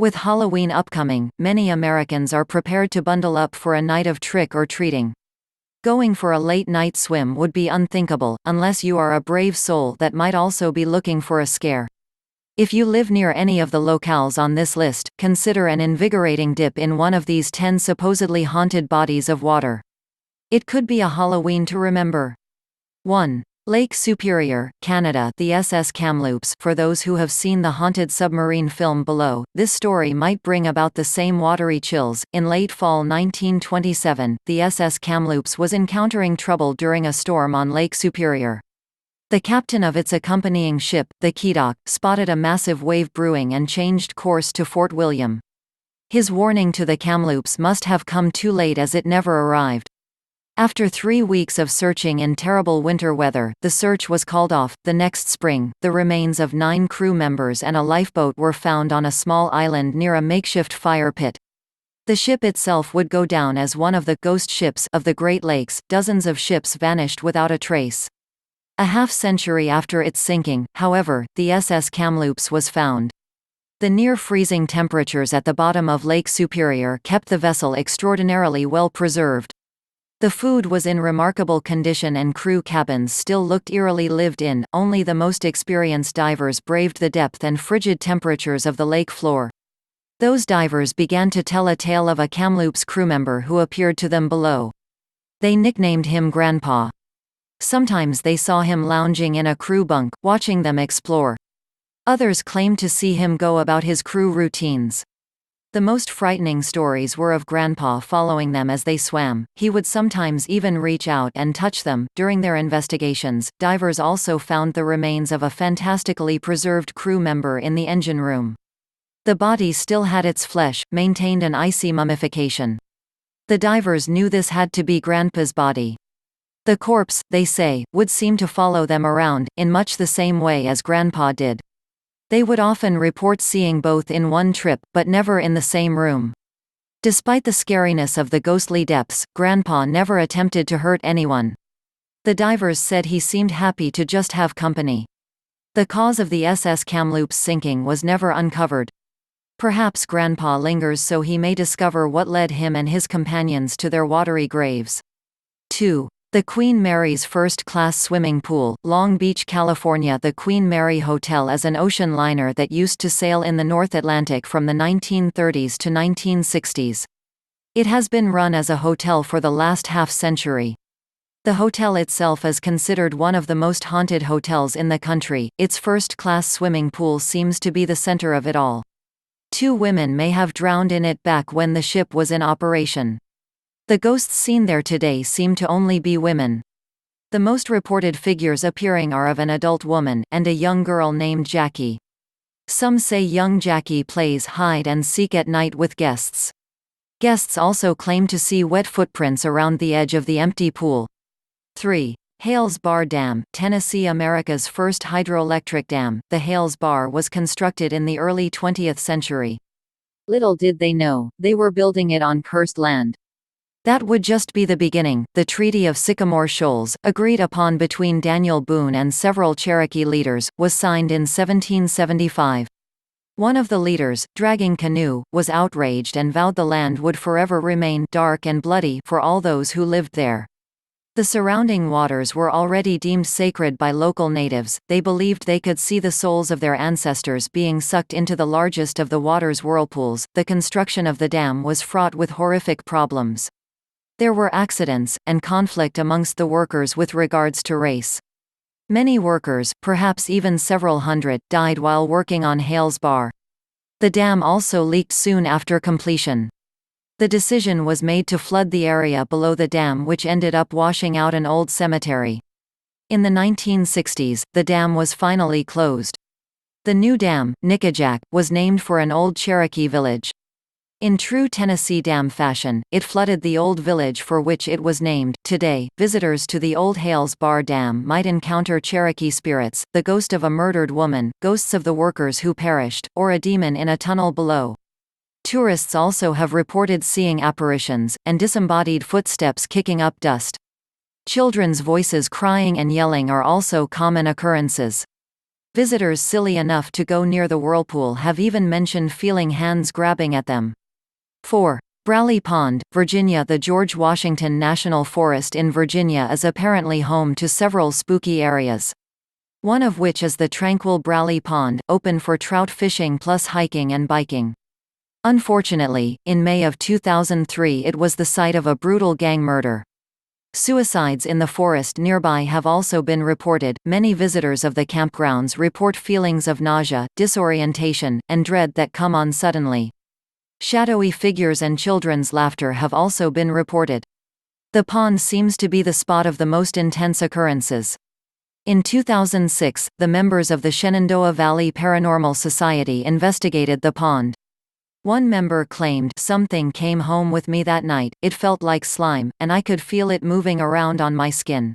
With Halloween upcoming, many Americans are prepared to bundle up for a night of trick-or-treating. Going for a late-night swim would be unthinkable, unless you are a brave soul that might also be looking for a scare. If you live near any of the locales on this list, consider an invigorating dip in one of these 10 supposedly haunted bodies of water. It could be a Halloween to remember. 1. Lake Superior, Canada. The SS Kamloops. For those who have seen the haunted submarine film below, this story might bring about the same watery chills. In late fall 1927, the SS Kamloops was encountering trouble during a storm on Lake Superior. The captain of its accompanying ship, the Keedock, spotted a massive wave brewing and changed course to Fort William. His warning to the Kamloops must have come too late, as it never arrived. After 3 weeks of searching in terrible winter weather, the search was called off. The next spring, the remains of 9 crew members and a lifeboat were found on a small island near a makeshift fire pit. The ship itself would go down as one of the ghost ships of the Great Lakes. Dozens of ships vanished without a trace. A half-century after its sinking, however, the SS Kamloops was found. The near-freezing temperatures at the bottom of Lake Superior kept the vessel extraordinarily well preserved. The food was in remarkable condition and crew cabins still looked eerily lived in. Only the most experienced divers braved the depth and frigid temperatures of the lake floor. Those divers began to tell a tale of a Kamloops crewmember who appeared to them below. They nicknamed him Grandpa. Sometimes they saw him lounging in a crew bunk, watching them explore. Others claimed to see him go about his crew routines. The most frightening stories were of Grandpa following them as they swam. He would sometimes even reach out and touch them. During their investigations, divers also found the remains of a fantastically preserved crew member in the engine room. The body still had its flesh, maintained an icy mummification. The divers knew this had to be Grandpa's body. The corpse, they say, would seem to follow them around, in much the same way as Grandpa did. They would often report seeing both in one trip, but never in the same room. Despite the scariness of the ghostly depths, Grandpa never attempted to hurt anyone. The divers said he seemed happy to just have company. The cause of the SS Kamloops sinking was never uncovered. Perhaps Grandpa lingers so he may discover what led him and his companions to their watery graves. 2. The Queen Mary's first-class swimming pool, Long Beach, California. The Queen Mary Hotel is an ocean liner that used to sail in the North Atlantic from the 1930s to 1960s. It has been run as a hotel for the last half-century. The hotel itself is considered one of the most haunted hotels in the country. Its first-class swimming pool seems to be the center of it all. 2 women may have drowned in it back when the ship was in operation. The ghosts seen there today seem to only be women. The most reported figures appearing are of an adult woman, and a young girl named Jackie. Some say young Jackie plays hide and seek at night with guests. Guests also claim to see wet footprints around the edge of the empty pool. 3. Hales Bar Dam, Tennessee. America's first hydroelectric dam, the Hales Bar was constructed in the early 20th century. Little did they know, they were building it on cursed land. That would just be the beginning. The Treaty of Sycamore Shoals, agreed upon between Daniel Boone and several Cherokee leaders, was signed in 1775. One of the leaders, Dragging Canoe, was outraged and vowed the land would forever remain dark and bloody for all those who lived there. The surrounding waters were already deemed sacred by local natives. They believed they could see the souls of their ancestors being sucked into the largest of the water's whirlpools. The construction of the dam was fraught with horrific problems. There were accidents, and conflict amongst the workers with regards to race. Many workers, perhaps even several hundred, died while working on Hales Bar. The dam also leaked soon after completion. The decision was made to flood the area below the dam, which ended up washing out an old cemetery. In the 1960s, the dam was finally closed. The new dam, Nickajack, was named for an old Cherokee village. In true Tennessee dam fashion, it flooded the old village for which it was named. Today, visitors to the old Hales Bar Dam might encounter Cherokee spirits, the ghost of a murdered woman, ghosts of the workers who perished, or a demon in a tunnel below. Tourists also have reported seeing apparitions, and disembodied footsteps kicking up dust. Children's voices crying and yelling are also common occurrences. Visitors silly enough to go near the whirlpool have even mentioned feeling hands grabbing at them. 4. Brawley Pond, Virginia. The George Washington National Forest in Virginia is apparently home to several spooky areas. One of which is the tranquil Brawley Pond, open for trout fishing plus hiking and biking. Unfortunately, in May of 2003 it was the site of a brutal gang murder. Suicides in the forest nearby have also been reported. Many visitors of the campgrounds report feelings of nausea, disorientation, and dread that come on suddenly. Shadowy figures and children's laughter have also been reported. The pond seems to be the spot of the most intense occurrences. In 2006, the members of the Shenandoah Valley Paranormal Society investigated the pond. One member claimed, "Something came home with me that night, it felt like slime, and I could feel it moving around on my skin."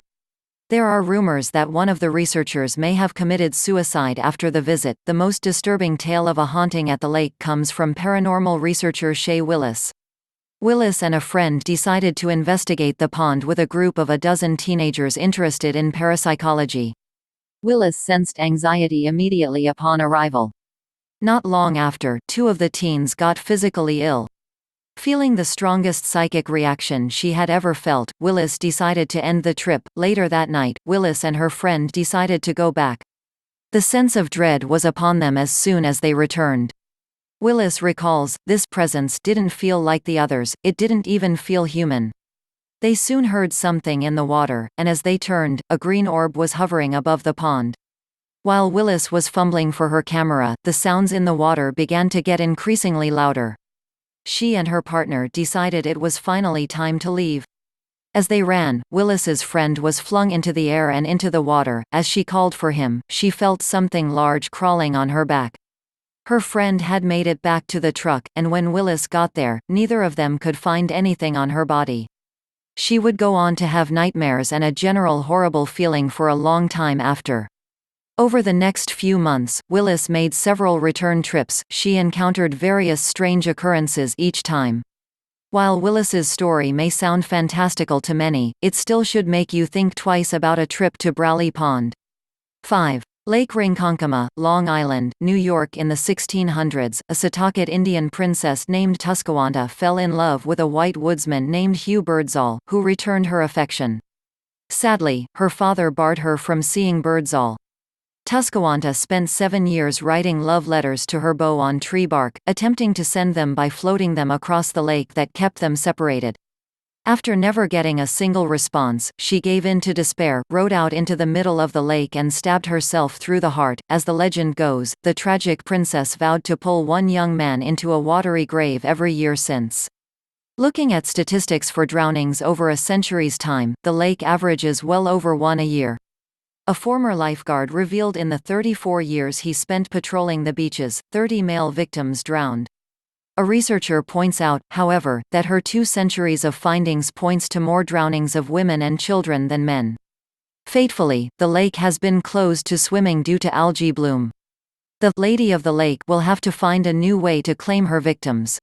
There are rumors that one of the researchers may have committed suicide after the visit. The most disturbing tale of a haunting at the lake comes from paranormal researcher Shay Willis. Willis and a friend decided to investigate the pond with a group of a dozen teenagers interested in parapsychology. Willis sensed anxiety immediately upon arrival. Not long after, two of the teens got physically ill. Feeling the strongest psychic reaction she had ever felt, Willis decided to end the trip. Later that night, Willis and her friend decided to go back. The sense of dread was upon them as soon as they returned. Willis recalls, "This presence didn't feel like the others, it didn't even feel human." They soon heard something in the water, and as they turned, a green orb was hovering above the pond. While Willis was fumbling for her camera, the sounds in the water began to get increasingly louder. She and her partner decided it was finally time to leave. As they ran, Willis's friend was flung into the air and into the water. As she called for him, she felt something large crawling on her back. Her friend had made it back to the truck, and when Willis got there, neither of them could find anything on her body. She would go on to have nightmares and a general horrible feeling for a long time after. Over the next few months, Willis made several return trips. She encountered various strange occurrences each time. While Willis's story may sound fantastical to many, it still should make you think twice about a trip to Brawley Pond. 5. Lake Ronkonkoma, Long Island, New York. In the 1600s, a Setauket Indian princess named Tuscawanta fell in love with a white woodsman named Hugh Birdsall, who returned her affection. Sadly, her father barred her from seeing Birdsall. Tuscawanta spent 7 years writing love letters to her beau on tree bark, attempting to send them by floating them across the lake that kept them separated. After never getting a single response, she gave in to despair, rode out into the middle of the lake and stabbed herself through the heart. As the legend goes, the tragic princess vowed to pull one young man into a watery grave every year since. Looking at statistics for drownings over a century's time, the lake averages well over one a year. A former lifeguard revealed in the 34 years he spent patrolling the beaches, 30 male victims drowned. A researcher points out, however, that her 2 centuries of findings points to more drownings of women and children than men. Fatefully, the lake has been closed to swimming due to algae bloom. The Lady of the Lake will have to find a new way to claim her victims.